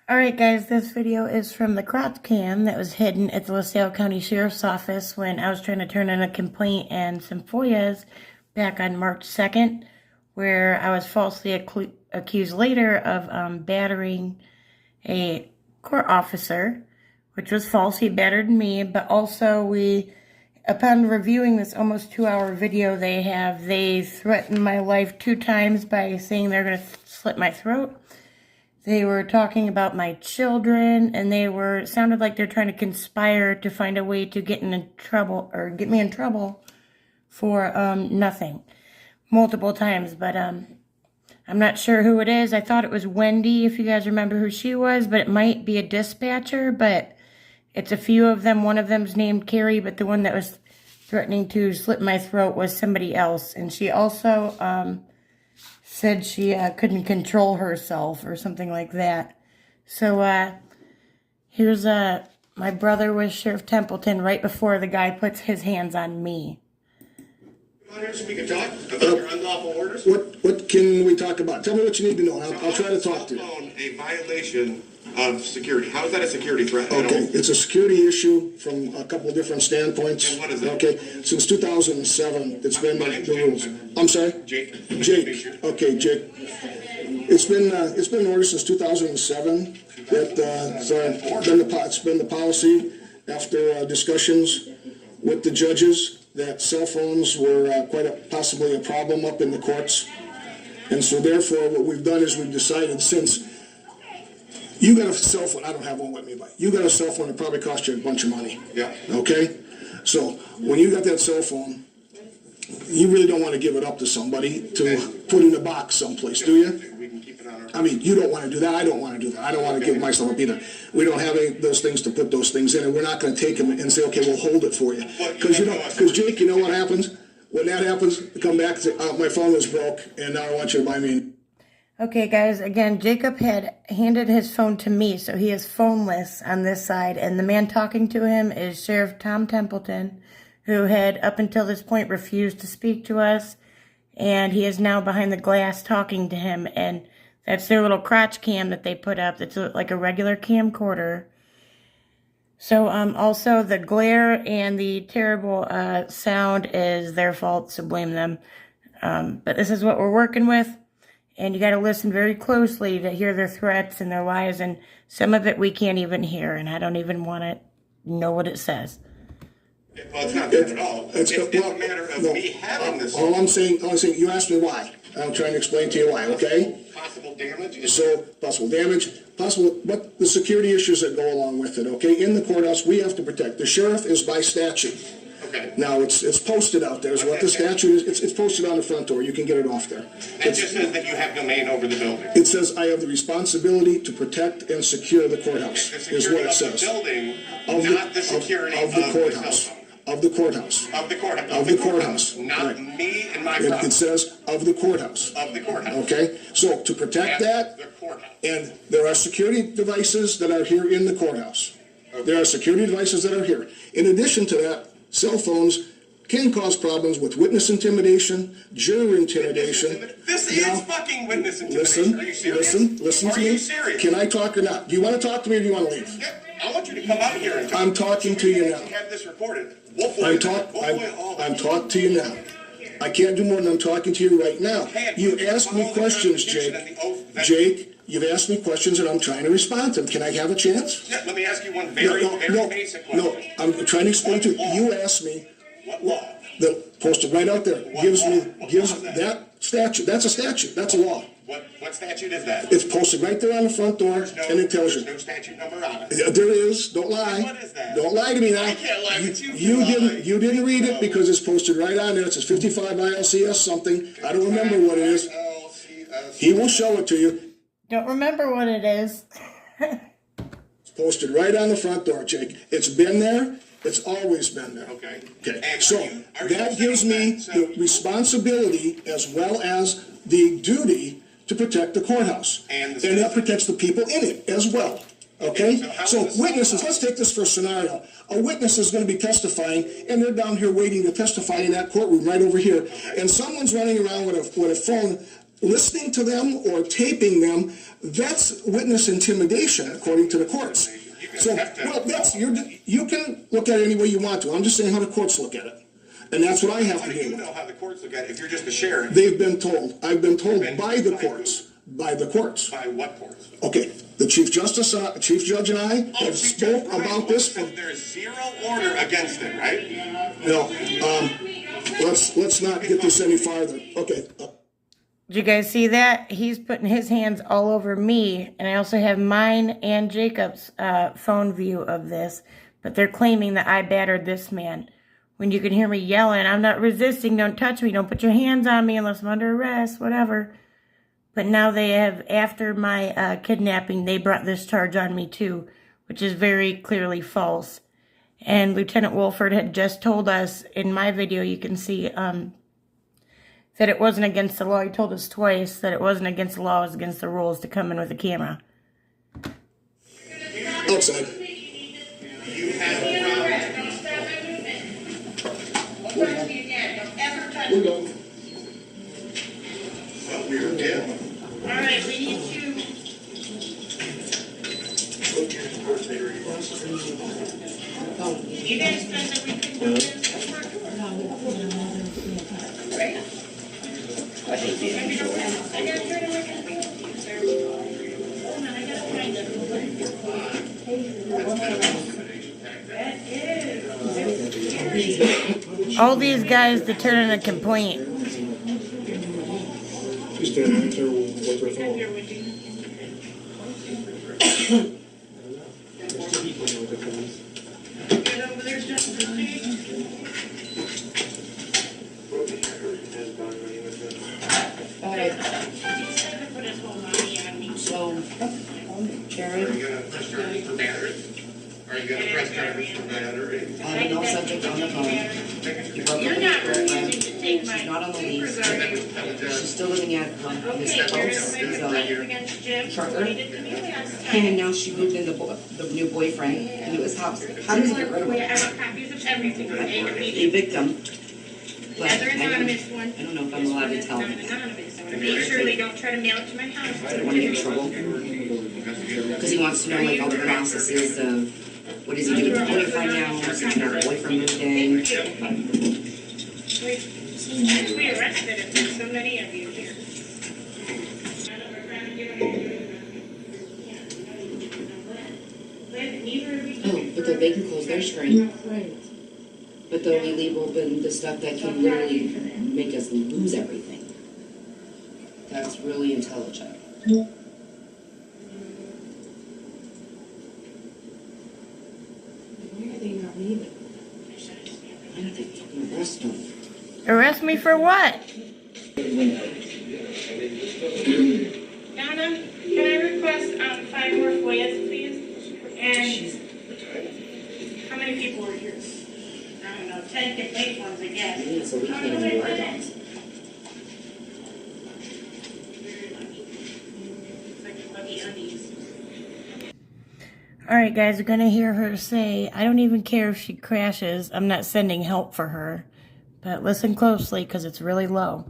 Alright guys, this video is from the crotch cam that was hidden at the LaSalle County Sheriff's Office when I was trying to turn in a complaint and some FOIAs back on March 2nd, where I was falsely accused later of battering a court officer, which was false. He battered me, but also upon reviewing this almost 2-hour video they threatened my life 2 times by saying they're going to slit my throat. They were talking about my children, and it sounded like they're trying to conspire to find a way to get me in trouble for nothing, multiple times. But I'm not sure who it is. I thought it was Wendy, if you guys remember who she was, but it might be a dispatcher. But it's a few of them. One of them's named Carrie, but the one that was threatening to slit my throat was somebody else, and she also said she couldn't control herself or something like that. So here's my brother with Sheriff Templeton right before the guy puts his hands on me. Come on here so we can talk about your unlawful orders. What can we talk about? Tell me what you need to know. I'll try to talk to you. A violation of security. How is that a security threat? Okay, it's a security issue from a couple of different standpoints. And what is it? Okay, since 2007, it's been the rules. I'm sorry? Jake. Okay, Jake. It's been an order since 2007 that it's been the policy after discussions with the judges that cell phones were possibly a problem up in the courts. And so therefore what we've done is we've decided, since you got a cell phone, I don't have one with me, but you got a cell phone that probably cost you a bunch of money. Yeah. Okay? So when you got that cell phone, you really don't want to give it up to somebody to put in a box someplace, do you? We can keep it on our... I mean, you don't want to do that. I don't want to do that. I don't want to give myself up either. We don't have any of those things to put those things in, and we're not going to take them and say, okay, we'll hold it for you. Because Jake, you know what happens? When that happens, you come back and say, oh, my phone was broke, and now I want you to buy me. Okay, guys, again, Jacob had handed his phone to me, so he is phoneless on this side, and the man talking to him is Sheriff Tom Templeton, who had, up until this point, refused to speak to us, and he is now behind the glass talking to him, and that's their little crotch cam that they put up. That's like a regular camcorder. So, also, the glare and the terrible sound is their fault, so blame them. But this is what we're working with. And you got to listen very closely to hear their threats and their lies, and some of it we can't even hear, and I don't even want to know what it says. Well, it's not that at all. It's a matter of me having this. All I'm saying, you asked me why. I'm trying to explain to you why, okay? Possible damage? Possible damage, but the security issues that go along with it, okay? In the courthouse, we have to protect. The sheriff is by statute. Okay. Now, it's posted out there. Is what the statute is. It's posted on the front door. You can get it off there. It just says that you have domain over the building. It says, I have the responsibility to protect and secure the courthouse, is what it says. The building, not the security of the courthouse. Of the courthouse. Of the courthouse. Of the courthouse. Not right. Me and my property. It says of the courthouse. Of the courthouse. Okay? So to protect that, the courthouse. And there are security devices that are here in the courthouse. Okay. There are security devices that are here. In addition to that, cell phones can cause problems with witness intimidation, juror intimidation. This is fucking witness intimidation. Are you serious? Listen to me. Are you serious? Can I talk or not? Do you want to talk to me or do you want to leave? Yeah, I want you to come out here and talk. I'm talking to you now. Have this recorded. I'm talking to you now. I can't do more than I'm talking to you right now. You asked me questions, Jake. Jake, you've asked me questions and I'm trying to respond to them. Can I have a chance? Yeah, let me ask you one very basic question. No, I'm trying to explain to you. You asked me. What law? The posted right out there gives that statute. That's a statute. That's a law. What statute is that? It's posted right there on the front door, and it tells you. There's no statute number on it. There is. Don't lie. What is that? Don't lie to me now. I can't lie to you. You didn't read it because it's posted right on there. It says 55 ILCS something. I don't remember what it is. He will show it to you. Don't remember what it is. It's posted right on the front door, Jake. It's been there. It's always been there. Okay. So that gives me the responsibility as well as the duty to protect the courthouse. And that protects the people in it as well. Okay? So witnesses, let's take this for a scenario. A witness is going to be testifying, and they're down here waiting to testify in that courtroom right over here. And someone's running around with a phone listening to them or taping them, that's witness intimidation, according to the courts. So, well, you can look at it any way you want to. I'm just saying how the courts look at it. And that's what I have How to do you do. know how the courts look at it if you're just a sheriff? They've been told. I've been told by the courts. By the courts. By what courts? Okay, the Chief Judge and I have Chief spoke Judge, about this. There's zero order against it, right? No, let's not get this any farther. Okay. Did you guys see that? He's putting his hands all over me, and I also have mine and Jacob's phone view of this, but they're claiming that I battered this man. When you can hear me yelling, I'm not resisting, don't touch me, don't put your hands on me unless I'm under arrest, whatever. But now they have, after my kidnapping, they brought this charge on me too, which is very clearly false. And Lieutenant Wolford had just told us, in my video you can see, that it wasn't against the law. He told us twice that it wasn't against the law, it was against the rules to come in with a camera. Outside. You have a problem. We're going. Well, we're dead. All right, we need to. You guys said that we could do this. Right? I gotta turn it like a hold on, I gotta find it. All these guys to turn in a complaint. She's standing right there with her phone. Here with you. Get over there, Justin. Alright, He said to put his whole money on me. so, Are Jared, you gonna press charges for battery? Are you gonna press charges for battery? no subject on the phone. You broke You're up not with her refusing friend. to take my She's not on the lease. papers She's still living at Miss Okay, you're Post. gonna make He's a a claim against Jim. trucker. What he did to me last And time. now she moved in the new boyfriend into his house. How does he get rid of I her? have copies of everything, okay, A immediately. victim. But Other I anonymous one. don't know if I'm allowed to tell. This one is not anonymous. I wanna make sure they don't try to mail it to my house. I don't want to get in trouble. Because he wants to know like all the processes of what does he do with the boyfriend now? Does he know the boyfriend moved in? We arrested him, there's so many of you here. Oh, but they can close their screen. But they'll leave open the stuff that can literally make us lose everything. That's really intelligent. Why are they not leaving? I don't think fucking arrest them. Arrest me for what? Donna, can I request 5 more FOIAs, please? And how many people were here? I don't know, 10 complaint ones, I guess. Yeah, so we can't even do our jobs. It's like buggy undies. Alright guys, we're gonna hear her say, I don't even care if she crashes, I'm not sending help for her. But listen closely, because it's really low.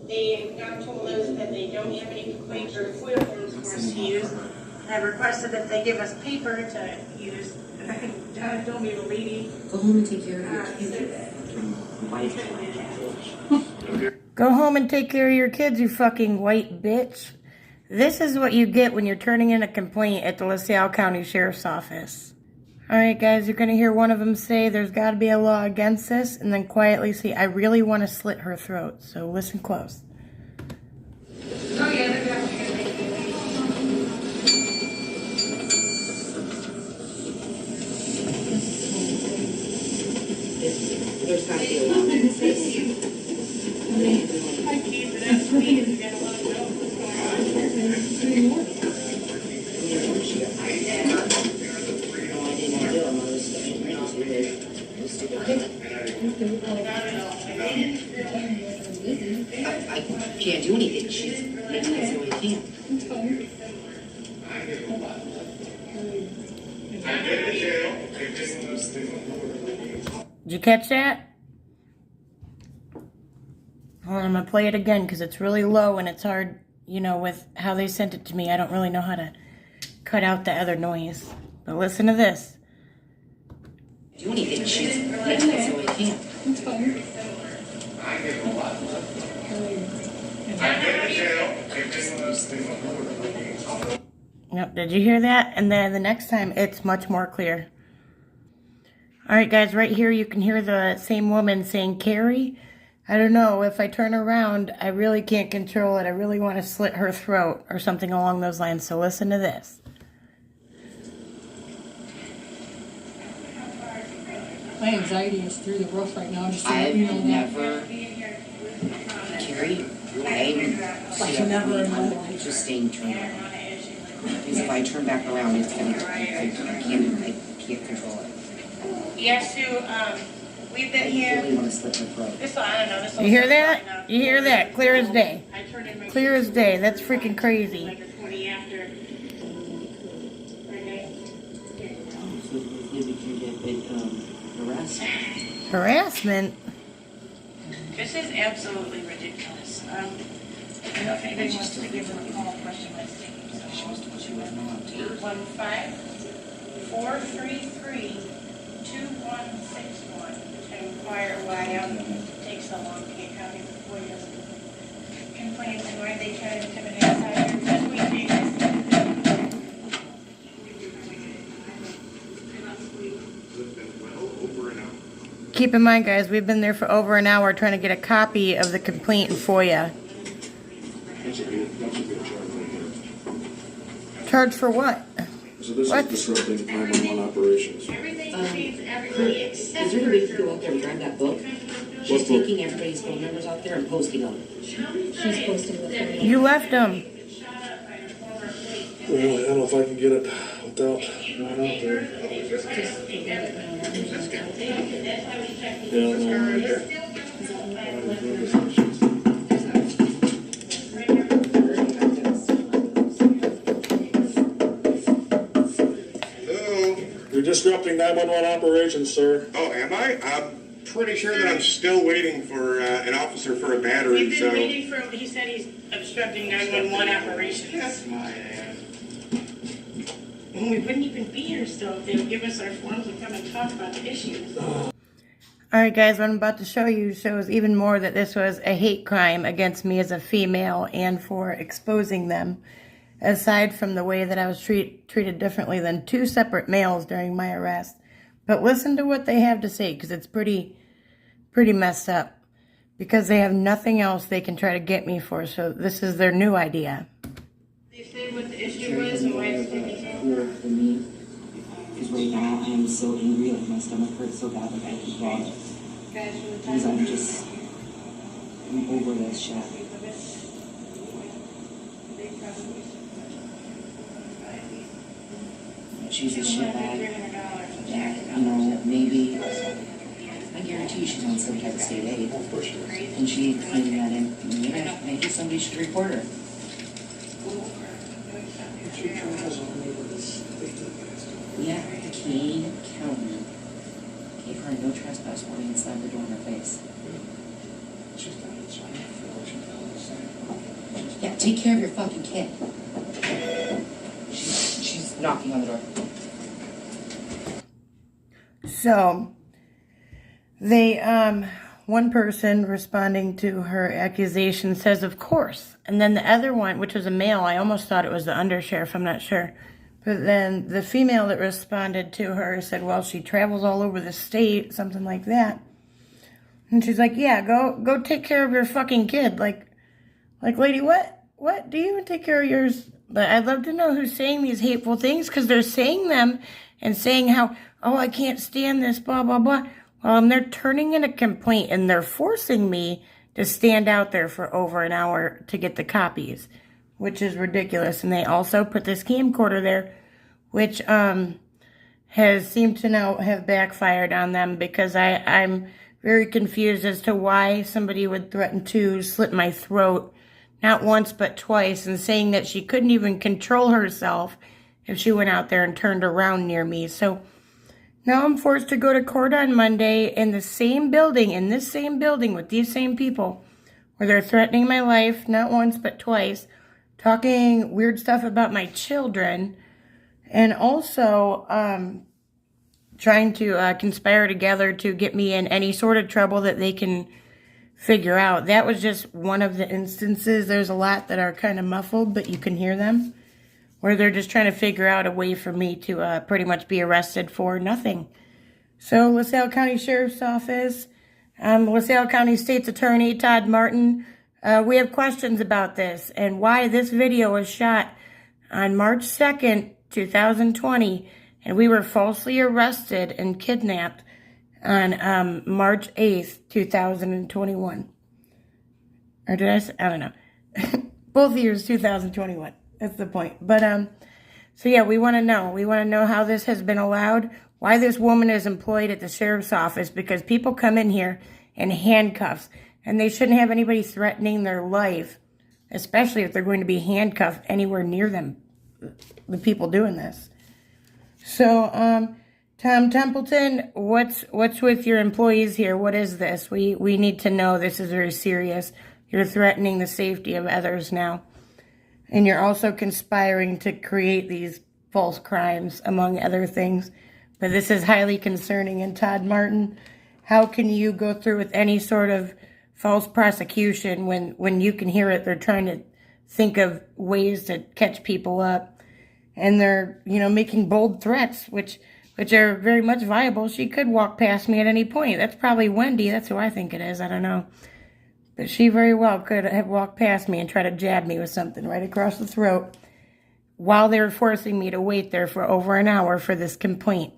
They have told us that they don't have any complaints or FOIA forms for us to use. I've requested that they give us paper to use. Dad told me the lady. Go home and take care of your kids. Go home and take care of your kids, you fucking white bitch. This is what you get when you're turning in a complaint at the LaSalle County Sheriff's Office. Alright guys, you're going to hear one of them say there's got to be a law against this, and then quietly say, I really want to slit her throat. So listen close. Oh, yeah, There's gotta be a law against this. I keep it up, please. You gotta let them know what's going on. I can't do anything. She's making us so I can't. Did you catch that? Hold on, I'm gonna play it again because it's really low and it's hard, you know, with how they sent it to me. I don't really know how to cut out the other noise. But listen to this. Do anything, she's making it so we can't. It's fine. Yep, did you hear that? And then the next time, it's much more clear. Alright guys, right here you can hear the same woman saying, Carrie, I don't know, if I turn around, I really can't control it. I really want to slit her throat or something along those lines. So listen to this. My anxiety is through the roof right now. Just to let I've you know that. never, Carrie, I'm never in my life. just staying turned around. Because if I turn back around, it's gonna, I can't control it. Yes, Sue, we've been I here, really wanna slit her throat. this, I don't know, this. You hear that? You hear that? Clear as day. I turned in my. Clear as day. That's freaking crazy. Like a 20 after. Okay. So maybe we can get harassed. Harassment? This is absolutely ridiculous. I don't know if anybody wants to give her a call, question my statement. 815-433-2161 to inquire why it takes so long to get copies of FOIA's complaints and why they try to intimidate us out here. Because we take this. Keep in mind, guys, we've been there for over an hour trying to get a copy of the complaint in FOIA. That should be a charge right there. Charge for what? So this What? is disrupting 911 operations. Everything sees everybody except Is there for a way to go out there and grab that book? She's What book? taking everybody's phone numbers out there and posting them. She's posting the phone. You left them. Well, I don't know if I can get it without going out there. Just forget it now. Yeah, no, right there. Hello? You're disrupting 911 operations, sir. Oh, am I? I'm pretty sure that I'm still waiting for an officer for a battery, We've so. been waiting for, he said he's obstructing 911 operations. That's my ass. Well, we wouldn't even be here still if they would give us our forms and come and talk about the issues. Alright guys, what I'm about to show you shows even more that this was a hate crime against me as a female and for exposing them. Aside from the way that I was treated differently than two separate males during my arrest. But listen to what they have to say, because it's pretty messed up. Because they have nothing else they can try to get me for, so this is their new idea. They said what the issue was and why it's taking so long. Cooler for me. Because right now I am so angry, like my stomach hurts so bad that I can vomit. Guys, from the Because time. I'm over this shit. She's a shitbag. Yeah, you know, maybe, I guarantee you she's on some type of state aid. And she ain't claiming that in, maybe somebody should report her. Yeah, Kane County gave her a no trespass warning and slammed the door in her face. Yeah, take care of your fucking kid. She's knocking on the door. So, they, one person responding to her accusation says, of course. And then the other one, which was a male, I almost thought it was the undersheriff, I'm not sure. But then the female that responded to her said, well, she travels all over the state, something like that. And she's like, yeah, go take care of your fucking kid. Like, lady, what? What? Do you even take care of yours? But I'd love to know who's saying these hateful things, because they're saying them and saying how, oh, I can't stand this, blah, blah, blah. Well, and they're turning in a complaint, and they're forcing me to stand out there for over an hour to get the copies, which is ridiculous. And they also put this camcorder there, which has seemed to now have backfired on them, because I'm very confused as to why somebody would threaten to slit my throat, not once but twice, and saying that she couldn't even control herself if she went out there and turned around near me. So now I'm forced to go to court on Monday in the same building, with these same people, where they're threatening my life, not once but twice, talking weird stuff about my children, and also trying to conspire together to get me in any sort of trouble that they can figure out. That was just one of the instances. There's a lot that are kind of muffled, but you can hear them, where they're just trying to figure out a way for me to pretty much be arrested for nothing. So LaSalle County Sheriff's Office, LaSalle County State's Attorney Todd Martin, we have questions about this and why this video was shot on March 2nd, 2020, and we were falsely arrested and kidnapped on March 8th, 2021. Or did I say? I don't know. Both years, 2021. That's the point. But, so yeah, we want to know. We want to know how this has been allowed, why this woman is employed at the sheriff's office, because people come in here in handcuffs, and they shouldn't have anybody threatening their life, especially if they're going to be handcuffed anywhere near them, the people doing this. So, Tom Templeton, what's with your employees here? What is this? We need to know. This is very serious. You're threatening the safety of others now. And you're also conspiring to create these false crimes, among other things. But this is highly concerning. And Todd Martin, how can you go through with any sort of false prosecution when you can hear it? They're trying to think of ways to catch people up. And they're, making bold threats, which are very much viable. She could walk past me at any point. That's probably Wendy. That's who I think it is. I don't know. But she very well could have walked past me and tried to jab me with something right across the throat while they were forcing me to wait there for over an hour for this complaint.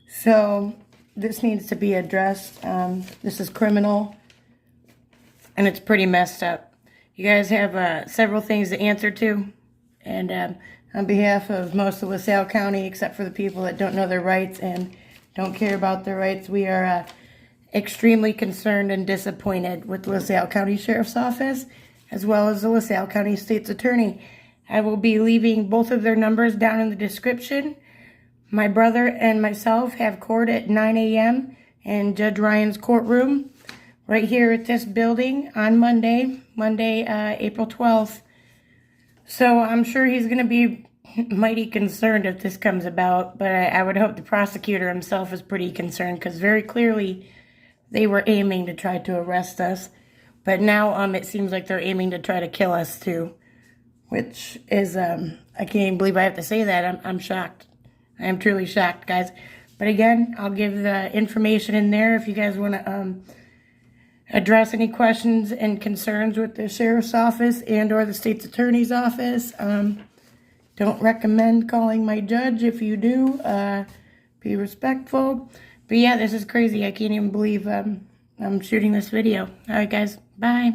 So this needs to be addressed. This is criminal, and it's pretty messed up. You guys have several things to answer to, and on behalf of most of LaSalle County, except for the people that don't know their rights and don't care about their rights, we are extremely concerned and disappointed with the LaSalle County Sheriff's Office, as well as the LaSalle County State's Attorney. I will be leaving both of their numbers down in the description. My brother and myself have court at 9 a.m. in Judge Ryan's courtroom right here at this building on Monday, April 12th. So I'm sure he's going to be mighty concerned if this comes about, but I would hope the prosecutor himself is pretty concerned, because very clearly they were aiming to try to arrest us. But now it seems like they're aiming to try to kill us too, which is, I can't even believe I have to say that. I'm shocked. I am truly shocked, guys. But again, I'll give the information in there if you guys want to address any questions and concerns with the sheriff's office and or the state's attorney's office. Don't recommend calling my judge. If you do, be respectful. But yeah, this is crazy. I can't even believe I'm shooting this video. All right, guys. Bye.